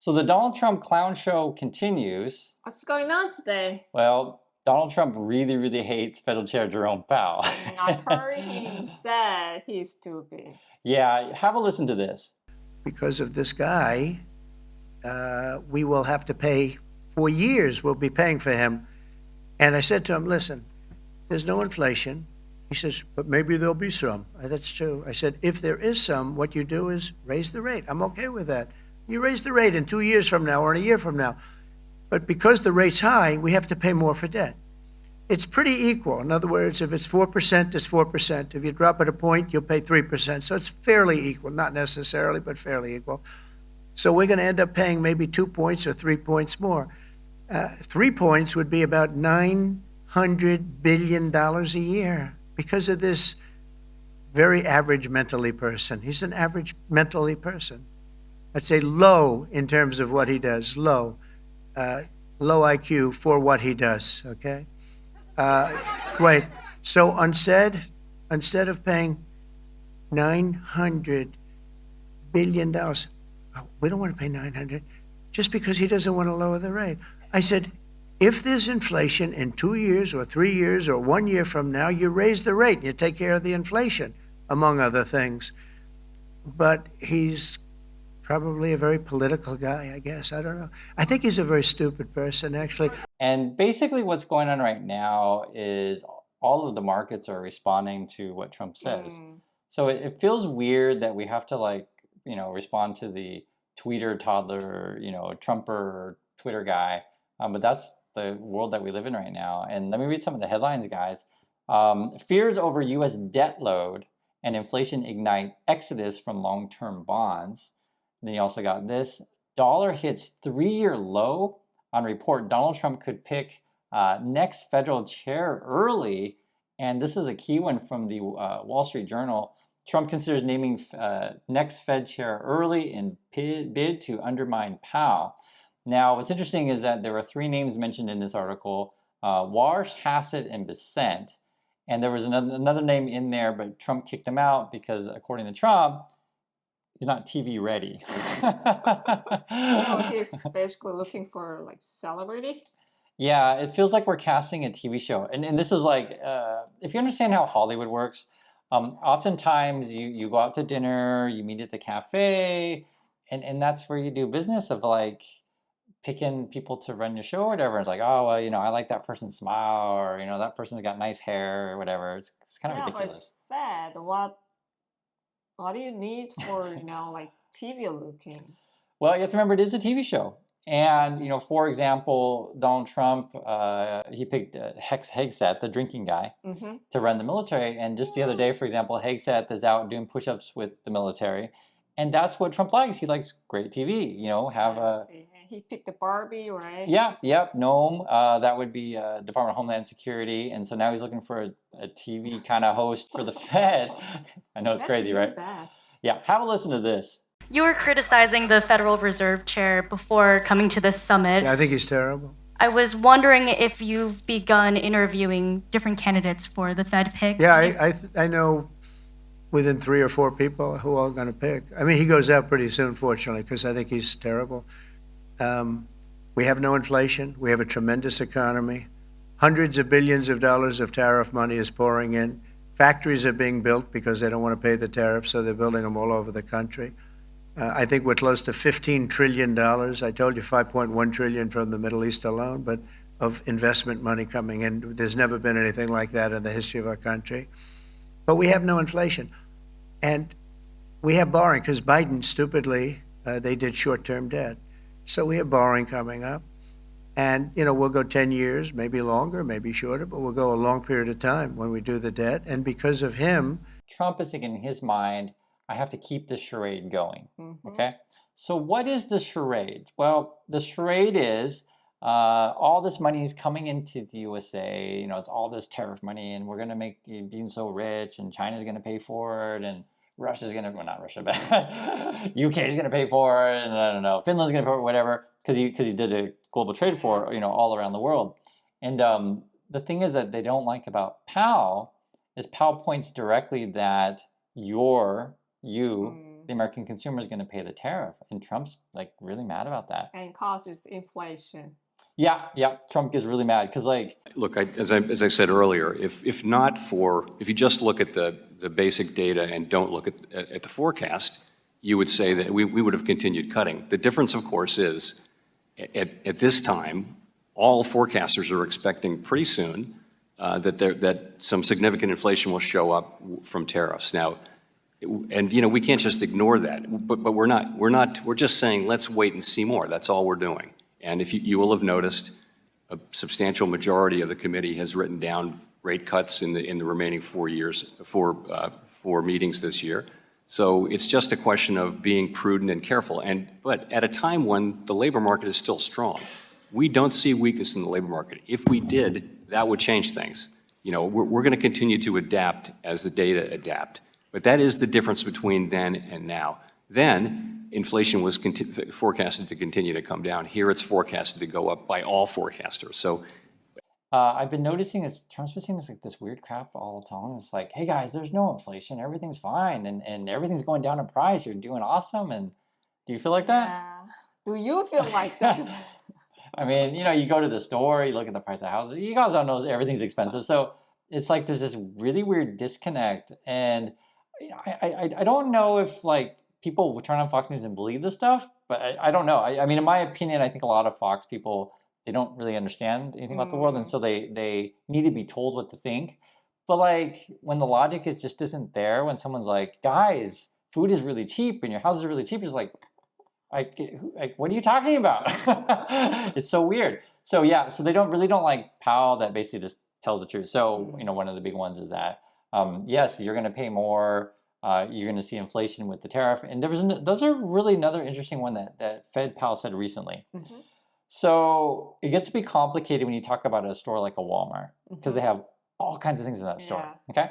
So the Donald Trump clown show continues. What's going on today? Well, Donald Trump really, really hates Federal Chair Jerome Powell. I heard he said he's stupid. Yeah, have a listen to this. Because of this guy, we will have to pay for years. We'll be paying for him. And I said to him, listen, there's no inflation. He says, but maybe there'll be some. That's true. I said, if there is some, what you do is raise the rate. I'm okay with that. You raise the rate in 2 years from now or in a year from now. But because the rate's high, we have to pay more for debt. It's pretty equal. In other words, if it's 4%, it's 4%. If you drop it a point, you'll pay 3%. So it's fairly equal, not necessarily, but fairly equal. So we're going to end up paying maybe 2 points or 3 points more. 3 points would be about $900 billion a year because of this very average mentally person. He's an average mentally person. I'd say low in terms of what he does, low IQ for what he does, okay? Wait, so instead of paying $900 billion, we don't want to pay 900 just because he doesn't want to lower the rate. I said, if there's inflation in 2 years or 3 years or 1 year from now, you raise the rate and you take care of the inflation, among other things. But he's probably a very political guy, I guess. I don't know. I think he's a very stupid person, actually. And basically what's going on right now is all of the markets are responding to what Trump says. So it feels weird that we have to respond to the tweeter toddler, Trumper Twitter guy. But that's the world that we live in right now. And let me read some of the headlines, guys. Fears over U.S. debt load and inflation ignite exodus from long-term bonds. And then you also got this. Dollar hits 3-year low on report. Donald Trump could pick next federal chair early. And this is a key one from the Wall Street Journal. Trump considers naming next Fed chair early in bid to undermine Powell. Now, what's interesting is that there were 3 names mentioned in this article, Warsh, Hassett, and Bessent. And there was another name in there, but Trump kicked him out because, according to Trump, he's not TV ready. So he's basically looking for like celebrity? Yeah, it feels like we're casting a TV show. And this is like, if you understand how Hollywood works, oftentimes you go out to dinner, you meet at the cafe, and that's where you do business of like picking people to run your show or whatever. It's like, oh, well, I like that person's smile, or, that person's got nice hair or whatever. It's kind of ridiculous. But Fed, what do you need for, like TV looking? Well, you have to remember it is a TV show. And, for example, Donald Trump, he picked Hegseth, the drinking guy, to run the military. And just the other day, for example, Hegseth is out doing push-ups with the military. And that's what Trump likes. He likes great TV, He picked the Barbie, right? Yep, Noam. That would be Department of Homeland Security. And so now he's looking for a TV kind of host for the Fed. I know it's crazy, really right? Bad. Yeah, have a listen to this. You were criticizing the Federal Reserve Chair before coming to this summit. Yeah, I think he's terrible. I was wondering if you've begun interviewing different candidates for the Fed pick. Yeah, I know within 3 or 4 people who are going to pick. I mean, he goes out pretty soon, fortunately, because I think he's terrible. We have no inflation. We have a tremendous economy. Hundreds of billions of dollars of tariff money is pouring in. Factories are being built because they don't want to pay the tariffs, so they're building them all over the country. I think we're close to $15 trillion. I told you $5.1 trillion from the Middle East alone, but of investment money coming in. There's never been anything like that in the history of our country. But we have no inflation. And we have borrowing because Biden, stupidly, they did short-term debt. So we have borrowing coming up. And, we'll go 10 years, maybe longer, maybe shorter, but we'll go a long period of time when we do the debt. And because of him, Trump is thinking in his mind, I have to keep this charade going, okay? So what is the charade? Well, the charade is all this money is coming into the USA, it's all this tariff money, and we're going to make you being so rich, and China's going to pay for it, and Russia's going to, well, not Russia, but UK is going to pay for it, and I don't know, Finland's going to pay for it, whatever, because he did a global trade for, all around the world. And the thing is that they don't like about Powell is Powell points directly that you the American consumer is going to pay the tariff, and Trump's like really mad about that. And causes inflation. Yeah, Trump gets really mad because like, look, as I said earlier, if you just look at the basic data and don't look at the forecast, you would say that we would have continued cutting. The difference, of course, is at this time, all forecasters are expecting pretty soon that some significant inflation will show up from tariffs. Now, and we can't just ignore that, but we're just saying let's wait and see more. That's all we're doing. And if you will have noticed, a substantial majority of the committee has written down rate cuts in the remaining 4 years, four meetings this year. So it's just a question of being prudent and careful. But at a time when the labor market is still strong, we don't see weakness in the labor market. If we did, that would change things. We're going to continue to adapt as the data adapt. But that is the difference between then and now. Then inflation was forecasted to continue to come down. Here it's forecasted to go up by all forecasters. So I've been noticing Trump's been saying this weird crap all the time. It's like, hey guys, there's no inflation, everything's fine, and everything's going down in price. You're doing awesome. And do you feel like that? Yeah. Do you feel like that? I mean, you go to the store, you look at the price of houses. You guys all know everything's expensive, so it's like there's this really weird disconnect. And I don't know if like people would turn on Fox News and believe this stuff, but I don't know. I mean, in my opinion, I think a lot of Fox people, they don't really understand anything about the world, and so they need to be told what to think. But like when the logic just isn't there, when someone's like, guys, food is really cheap and your house is really cheap, it's like what are you talking about? It's so weird. So yeah, so they really don't like Powell that basically just tells the truth. So one of the big ones is that yes, you're going to pay more. You're going to see inflation with the tariff, and those are really another interesting one that Fed Powell said recently. Mm-hmm. So it gets to be complicated when you talk about a store like a Walmart, because they have all kinds of things in that store. Okay,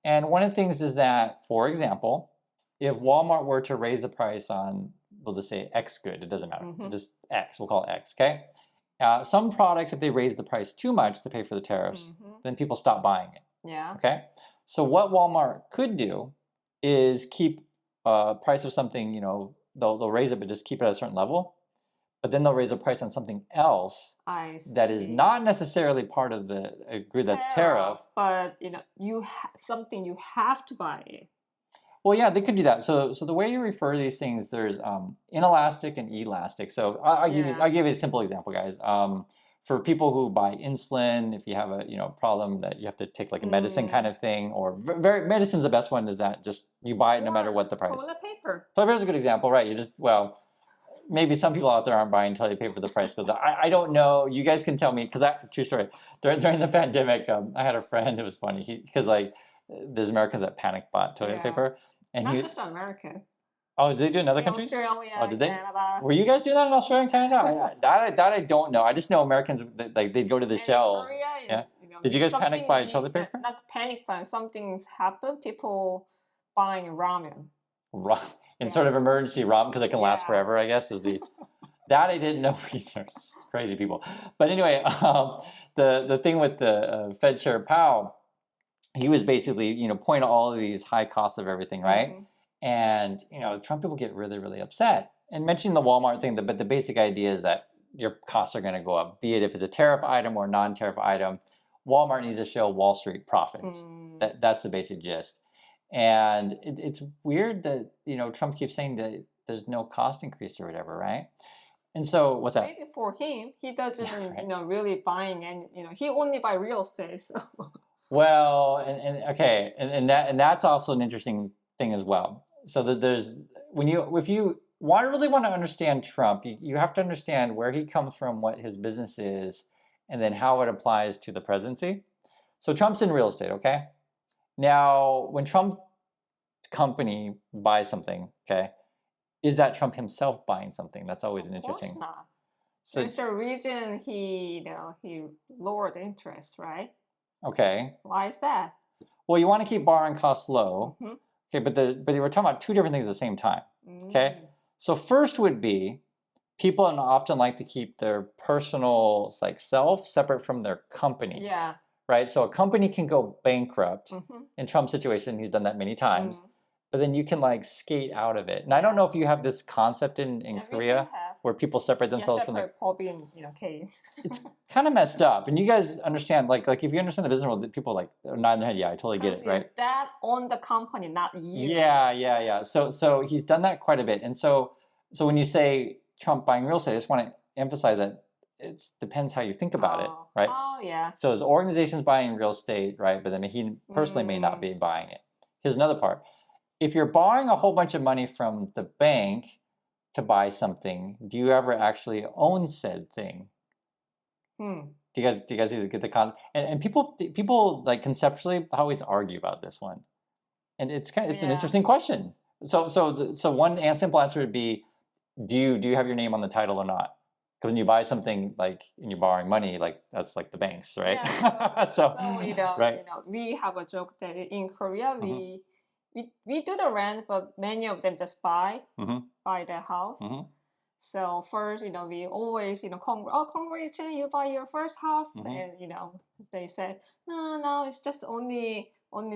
and one of the things is that, for example, if Walmart were to raise the price on, we'll just say X good, it doesn't matter, just X, we'll call it X, okay? Some products, if they raise the price too much to pay for the tariffs, then people stop buying it. Yeah. Okay? So what Walmart could do is keep price of something, they'll raise it, but just keep it at a certain level. But then they'll raise the price on something else that is not necessarily part of the good that's tariff. But something you have to buy it. Well, yeah, they could do that. So the way you refer to these things, there's inelastic and elastic. So I'll give you a simple example, guys. For people who buy insulin, if you have a problem that you have to take like a medicine kind of thing, or medicine's the best one, is that just you buy it no matter what the price. Toilet paper. Toilet paper is a good example, right? Maybe some people out there aren't buying toilet paper for the price, because I don't know. You guys can tell me, because true story. During the pandemic, I had a friend. It was funny because there's Americans that panic bought toilet paper, and not just American. Oh, did they do in other countries? Australia, oh, did they? Canada. Were you guys doing that in Australia and Canada? that I don't know. I just know Americans they'd go to the shelves. Korea, Did you guys panic buy toilet paper? Not panic, but something's happened. People buying ramen. Sort of emergency ramen, because it can last forever, I guess, is the... That I didn't know either. It's crazy people. But anyway, the thing with the Fed Chair Powell, he was basically, pointing to all of these high costs of everything, right? And, Trump people get really, really upset. And mentioning the Walmart thing, but the basic idea is that your costs are going to go up, be it if it's a tariff item or a non-tariff item. Walmart needs to show Wall Street profits. That's the basic gist. And it's weird that, Trump keeps saying that there's no cost increase or whatever, right? And so, what's that? Maybe for him, he doesn't, really buying, and he only buy real estate. So. Well, and that's also an interesting thing as well. So that if you really want to understand Trump, you have to understand where he comes from, what his business is, and then how it applies to the presidency. So Trump's in real estate, okay? Now, when Trump company buys something, okay, is that Trump himself buying something? That's always an interesting. Of course not. So, there's a reason he lowered the interest, right? Okay. Why is that? Well, you want to keep borrowing costs low. Okay, but they were talking about two different things at the same time. Okay, so first would be people often like to keep their personal self separate from their company. Yeah. Right. So a company can go bankrupt. In Trump's situation, he's done that many times. but then you can like skate out of it. And I don't know if you have this concept in Yeah, we do Korea have. where people separate themselves from the. Separate Poppy and Kate. It's kind of messed up, and you guys understand like if you understand the business world, people like are nodding their head. Yeah, I totally get it, right? That on the company, not you. Yeah. So he's done that quite a bit, and so when you say Trump buying real estate, I just want to emphasize that it depends how you think about it, right? Oh yeah. So his organization's buying real estate, right? But then he personally may not be buying it. Here's another part. If you're borrowing a whole bunch of money from the bank to buy something, do you ever actually own said thing? Do you guys get the concept? And people like conceptually always argue about this one, and it's an interesting question. So one simple answer would be, do you have your name on the title or not? Because when you buy something like and you're borrowing money, like that's like the banks, right? Yeah, so right. we have a joke that in Korea we do the rent, but many of them just buy their house. So first, we always, congratulations, you buy your first house, and they said, no, it's just only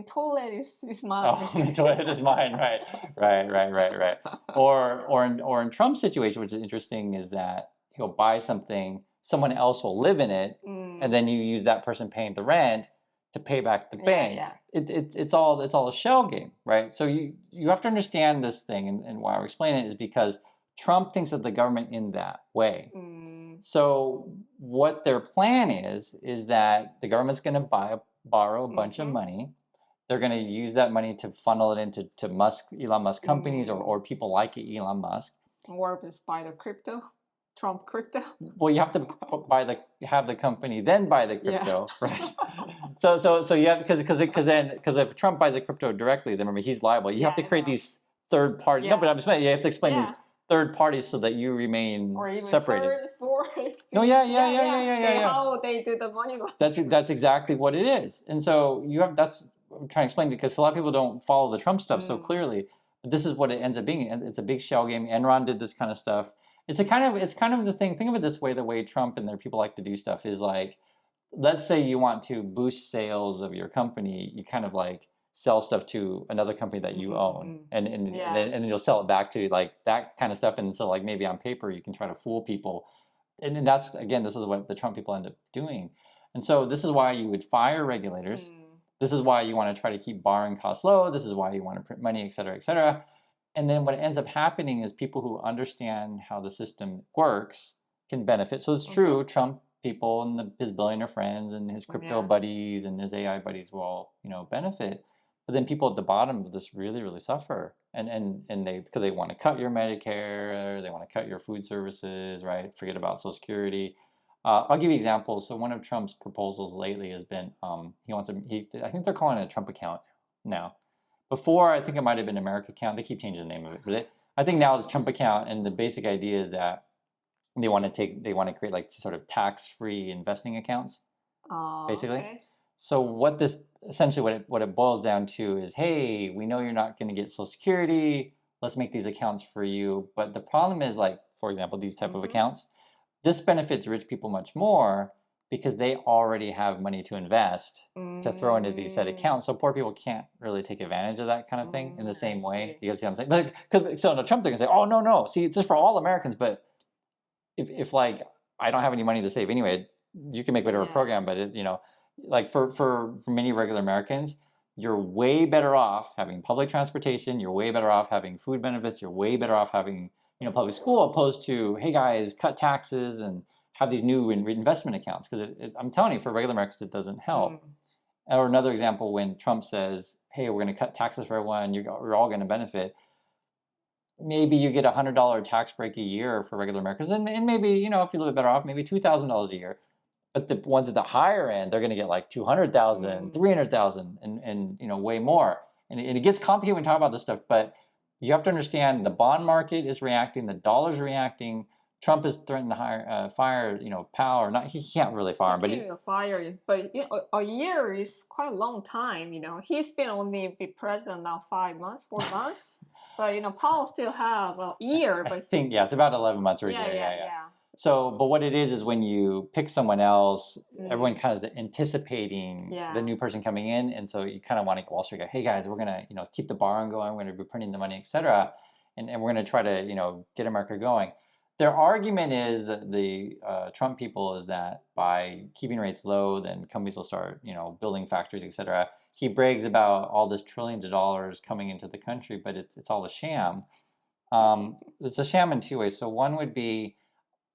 toilet is mine. Oh, the toilet is mine, right. Or in Trump's situation, which is interesting, is that he'll buy something, someone else will live in it, and then you use that person paying the rent to pay back the bank. Yeah. It's all a shell game, right? So you have to understand this thing, and why I explain it is because Trump thinks of the government in that way. So what their plan is that the government's going to borrow a bunch of money. They're going to use that money to funnel it into Elon Musk companies or people like Elon Musk. Or just buy the crypto, Trump crypto. Well, you have to have the company, then buy the crypto, right? So you have because if Trump buys the crypto directly, then remember he's liable. You have to create these third party. No, but I'm just saying you have to explain these third parties so that you remain or even separated. Third, fourth. No, yeah. How they do the money. That's exactly what it is, and so that's what I'm trying to explain because a lot of people don't follow the Trump stuff so clearly. But this is what it ends up being. It's a big shell game. Enron did this kind of stuff. It's kind of the thing. Think of it this way: the way Trump and their people like to do stuff is like, let's say you want to boost sales of your company, you kind of like sell stuff to another company that you own, and then you'll sell it back to like that kind of stuff. And so like maybe on paper you can try to fool people, and then this is what the Trump people end up doing. And so this is why you would fire regulators. This is why you want to try to keep borrowing costs low. This is why you want to print money, et cetera, et cetera. And then what ends up happening is people who understand how the system works can benefit. So it's true, Trump people and his billionaire friends and his crypto buddies and his AI buddies will all, benefit. But then people at the bottom will just really, really suffer. And because they want to cut your Medicare, they want to cut your food services, right? Forget about Social Security. I'll give you examples. So one of Trump's proposals lately has been I think they're calling it a Trump account now. Before, I think it might have been America account. They keep changing the name of it. But I think now it's Trump account. And the basic idea is that they want to create like sort of tax-free investing accounts, basically. Okay. So what it boils down to is, hey, we know you're not going to get Social Security. Let's make these accounts for you. But the problem is, like, for example, these type of accounts, this benefits rich people much more because they already have money to invest to throw into these set accounts. So poor people can't really take advantage of that kind of thing in the same way. You guys see what I'm saying? So Trump, they're going to say, oh, no. See, it's just for all Americans. But if like, I don't have any money to save anyway, you can make whatever program, but like for many regular Americans, you're way better off having public transportation. You're way better off having food benefits. You're way better off having public school opposed to, hey guys, cut taxes and have these new investment accounts. Because I'm telling you, for regular Americans, it doesn't help. Or another example, when Trump says, hey, we're going to cut taxes for everyone, you're all going to benefit. Maybe you get a $100 tax break a year for regular Americans, and maybe, if you're a little bit better off, maybe $2,000 a year. But the ones at the higher end, they're going to get like $200,000, $300,000, and way more. And it gets complicated when we talk about this stuff, but you have to understand the bond market is reacting, the dollar's reacting. Trump is threatening to fire, Powell, or not. He can't really fire him, but a year is quite a long time. He's been only be president now 4 months. But Powell still have a year. But I think it's about 11 months or a year. Yeah. So, but what it is when you pick someone else, everyone kind of is anticipating the new person coming in, and so you kind of want to Wall Street go, hey guys, we're gonna keep the bar going, we're gonna be printing the money, etc., and we're gonna try to get America going. Their argument is that the Trump people is that by keeping rates low, then companies will start building factories, etc. He brags about all this trillions of dollars coming into the country, but it's all a sham. It's a sham in two ways. So one would be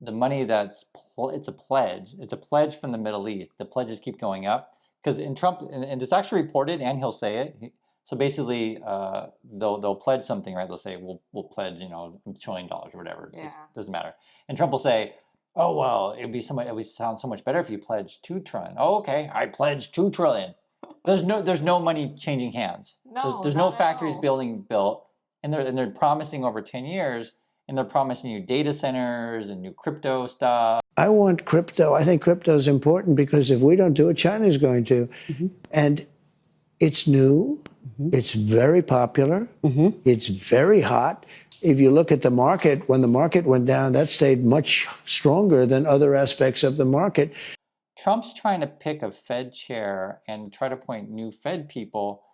the money it's a pledge. It's a pledge from the Middle East. The pledges keep going up because in Trump, and it's actually reported, and he'll say it. So basically, they'll pledge something, right? They'll say we'll pledge $1 trillion or whatever. It doesn't matter. And Trump will say, oh well, it would sound so much better if you pledged $2 trillion. Oh, okay, I pledged $2 trillion. There's no money changing hands. No, there's no factories being built, and they're promising over 10 years. And they're promising you data centers and new crypto stuff. I want crypto. I think crypto is important because if we don't do it, China's going to. And it's new. It's very popular. It's very hot. If you look at the market, when the market went down, that stayed much stronger than other aspects of the market. Trump's trying to pick a Fed chair and try to appoint new Fed people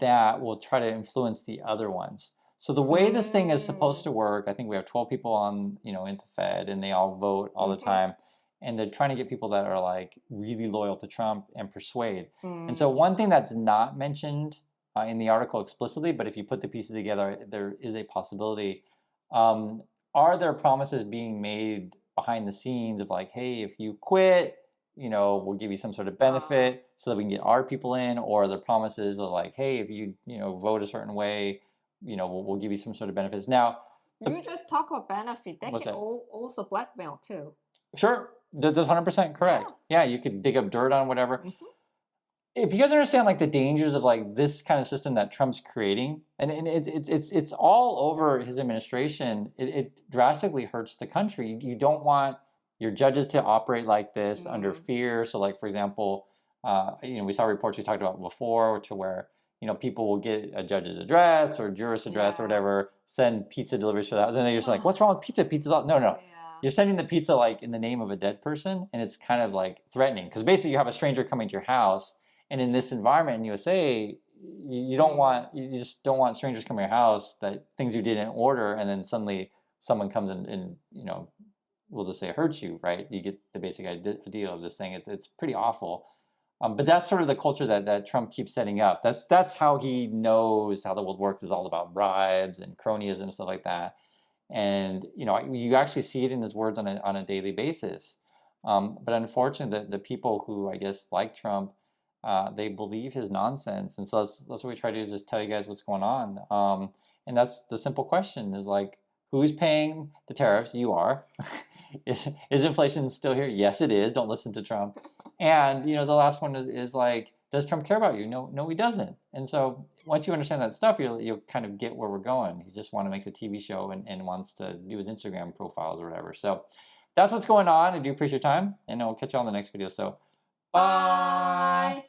that will try to influence the other ones. So the way this thing is supposed to work, I think we have 12 people on, into Fed, and they all vote all the time. And they're trying to get people that are like really loyal to Trump and persuade. And so one thing that's not mentioned in the article explicitly, but if you put the pieces together, there is a possibility. Are there promises being made behind the scenes of like, hey, if you quit, we'll give you some sort of benefit so that we can get our people in? Or are there promises of like, hey, if you, vote a certain way, we'll give you some sort of benefits. Now, you just talk about benefit. They can also blackmail too. Sure, that's 100% correct. Yeah, you could dig up dirt on whatever. If you guys understand like the dangers of like this kind of system that Trump's creating, and it's all over his administration, it drastically hurts the country. You don't want your judges to operate like this under fear. So like, for example, we saw reports we talked about before to where people will get a judge's address or jurist address or whatever, send pizza deliveries for that. And then you're just like, what's wrong with pizza? Pizza's all... No. You're sending the pizza like in the name of a dead person, and it's kind of like threatening. Because basically you have a stranger coming to your house, and in this environment in USA, you just don't want strangers coming to your house, that things you didn't order, and then suddenly someone comes and we'll just say hurts you, right? You get the basic idea of this thing. It's pretty awful. But that's sort of the culture that Trump keeps setting up. That's how he knows how the world works, is all about bribes and cronyism and stuff like that. And you actually see it in his words on a daily basis. But unfortunately, the people who I guess like Trump, they believe his nonsense. And so that's what we try to do, is just tell you guys what's going on. And that's the simple question, is like, who's paying the tariffs? You are. Is inflation still here? Yes, it is. Don't listen to Trump. And the last one is like, does Trump care about you? No, he doesn't. And so once you understand that stuff, you'll kind of get where we're going. He just wants to make a TV show and wants to do his Instagram profiles or whatever. So that's what's going on. I do appreciate your time, and I'll catch you on the next video. So bye.